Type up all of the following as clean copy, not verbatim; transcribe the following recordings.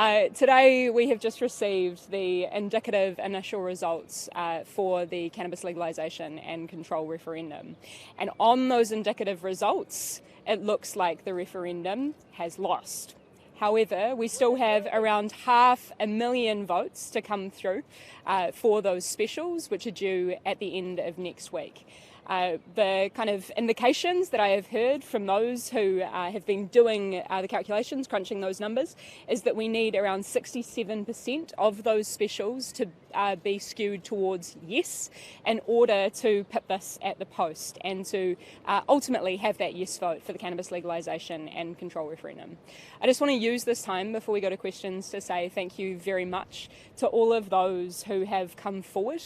Today we have just received the indicative initial results for the cannabis legalisation and control referendum. And on those indicative results, it looks like the referendum has lost. However, we still have around 500,000 votes to come through for those specials, which are due at the end of next week. The kind of indications that I have heard from those who have been doing the calculations, crunching those numbers, is that we need around 67% of those specials to be skewed towards yes in order to put this at the post and to ultimately have that yes vote for the cannabis legalisation and control referendum. I just want to use this time before we go to questions to say thank you very much to all of those who have come forward,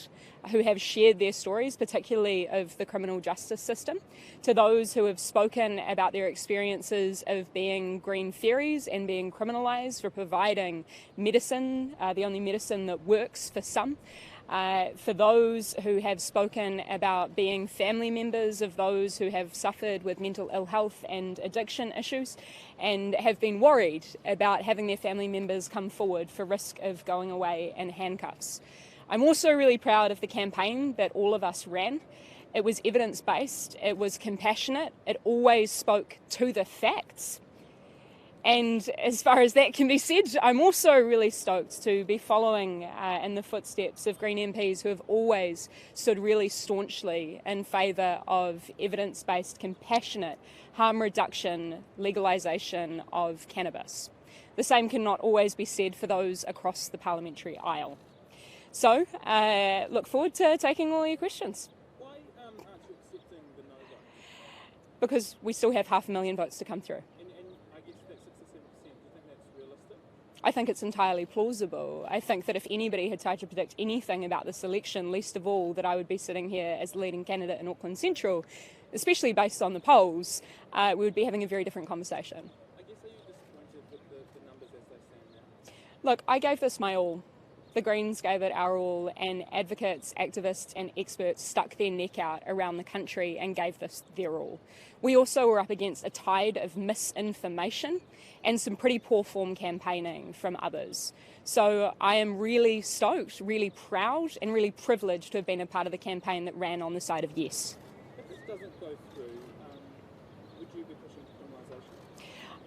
who have shared their stories, particularly of the criminal justice system, to those who have spoken about their experiences of being green fairies and being criminalised for providing medicine, the only medicine that works for some. For those who have spoken about being family members of those who have suffered with mental ill health and addiction issues and have been worried about having their family members come forward for risk of going away in handcuffs. I'm also really proud of the campaign that all of us ran. It was evidence-based, it was compassionate, it always spoke to the facts. And as far as that can be said, I'm also really stoked to be following in the footsteps of Green MPs who have always stood really staunchly in favour of evidence-based, compassionate harm reduction, legalisation of cannabis. The same cannot always be said for those across the parliamentary aisle. So, look forward to taking all your questions. Why aren't you accepting the no vote? Because we still have 500,000 votes to come through. And I guess that 67%, do you think that's realistic? I think it's entirely plausible. I think that if anybody had tried to predict anything about this election, least of all that I would be sitting here as the leading candidate in Auckland Central, especially based on the polls, we would be having a very different conversation. I guess are you disappointed with the numbers as they stand now? Look, I gave this my all. The Greens gave it our all, and advocates, activists and experts stuck their neck out around the country and gave this their all. We also were up against a tide of misinformation and some pretty poor form campaigning from others. So I am really stoked, really proud and really privileged to have been a part of the campaign that ran on the side of yes. If this doesn't go through, would you be pushing for criminalisation?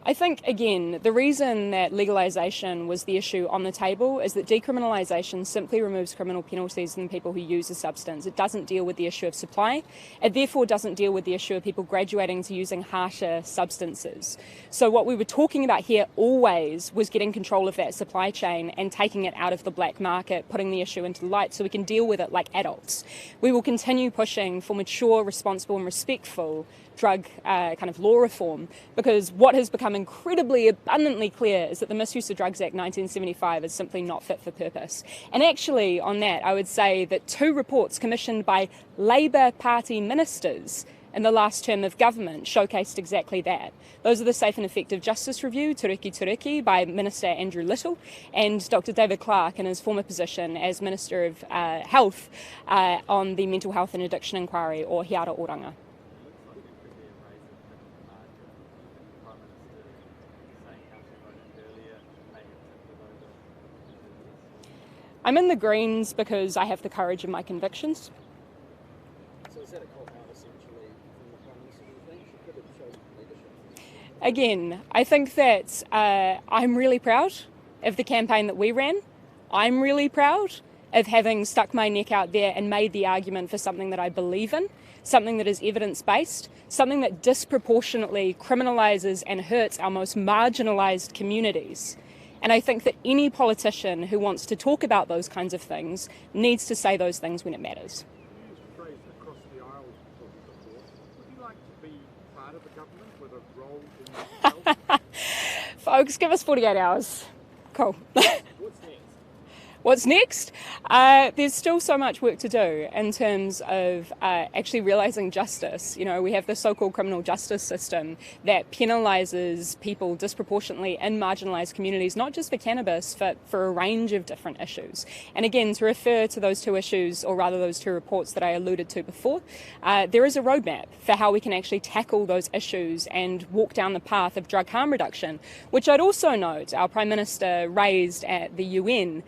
I think, again, the reason that legalisation was the issue on the table is that decriminalisation simply removes criminal penalties from people who use a substance. It doesn't deal with the issue of supply. It therefore doesn't deal with the issue of people graduating to using harsher substances. So what we were talking about here always was getting control of that supply chain and taking it out of the black market, putting the issue into the light so we can deal with it like adults. We will continue pushing for mature, responsible and respectful drug kind of law reform, because what has become incredibly abundantly clear is that the Misuse of Drugs Act 1975 is simply not fit for purpose. And actually on that, I would say that 2 reports commissioned by Labour Party ministers in the last term of government showcased exactly that. Those are the Safe and Effective Justice Review, Tureki by Minister Andrew Little, and Dr David Clark in his former position as Minister of Health on the Mental Health and Addiction Inquiry, or Hiara Oranga. I'm in the Greens because I have the courage of my convictions. So is that a call out essentially from the Prime Minister, do you think? She could have shown leadership. Again, I think that I'm really proud of the campaign that we ran. I'm really proud of having stuck my neck out there and made the argument for something that I believe in, something that is evidence-based, something that disproportionately criminalises and hurts our most marginalised communities. And I think that any politician who wants to talk about those kinds of things needs to say those things when it matters. You used the phrase across the aisle before. Would you like to be part of the government with a role in the health? Folks, give us 48 hours. Cool. What's next? What's next? There's still so much work to do in terms of actually realising justice. You know, we have the so-called criminal justice system that penalises people disproportionately in marginalised communities, not just for cannabis, but for a range of different issues. And again, to refer to those two issues, or rather those two reports that I alluded to before, there is a roadmap for how we can actually tackle those issues and walk down the path of drug harm reduction, which I'd also note our Prime Minister raised at the UN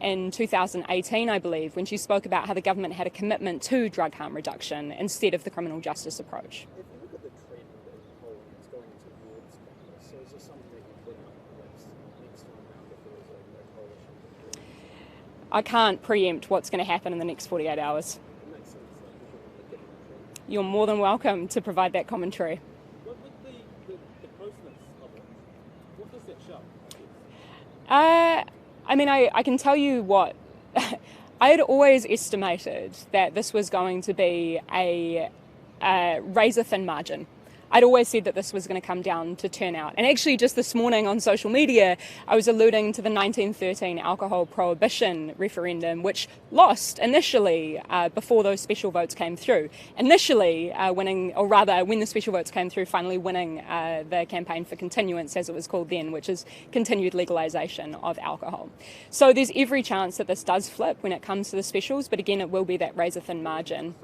in 2018, I believe, when she spoke about how the government had a commitment to drug harm reduction instead of the criminal justice approach. If you look at the trend in polling, it's going towards cannabis. So is there something that you put up perhaps next time round if there is a coalition? I can't preempt what's going to happen in the next 48 hours. It makes sense that you're getting the trend. You're more than welcome to provide that commentary. What with the closeness of it, what does that show? I mean, I can tell you what, I had always estimated that this was going to be a razor-thin margin. I'd always said that this was going to come down to turnout. And actually just this morning on social media, I was alluding to the 1913 alcohol prohibition referendum, which lost initially before those special votes came through. Initially winning, or rather when the special votes came through, finally winning the campaign for continuance, as it was called then, which is continued legalisation of alcohol. So there's every chance that this does flip when it comes to the specials, but again, it will be that razor-thin margin.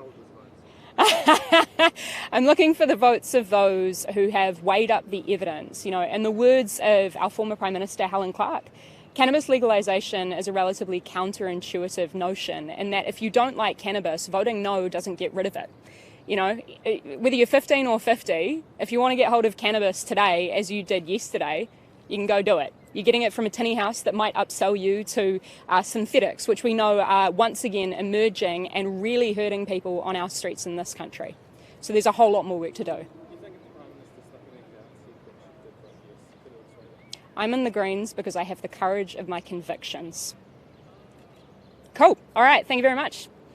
I'm looking for the votes of those who have weighed up the evidence. You know, in the words of our former Prime Minister, Helen Clark, cannabis legalisation is a relatively counterintuitive notion in that if you don't like cannabis, voting no doesn't get rid of it. You know, whether you're 15 or 50, if you want to get hold of cannabis today, as you did yesterday, you can go do it. You're getting it from a tinny house that might upsell you to synthetics, which we know are once again emerging and really hurting people on our streets in this country. So there's a whole lot more work to do. Do you think if the Prime Minister stuck her neck out and said that she did vote yes, could it sway that? I'm in the Greens because I have the courage of my convictions. Cool. All right. Thank you very much.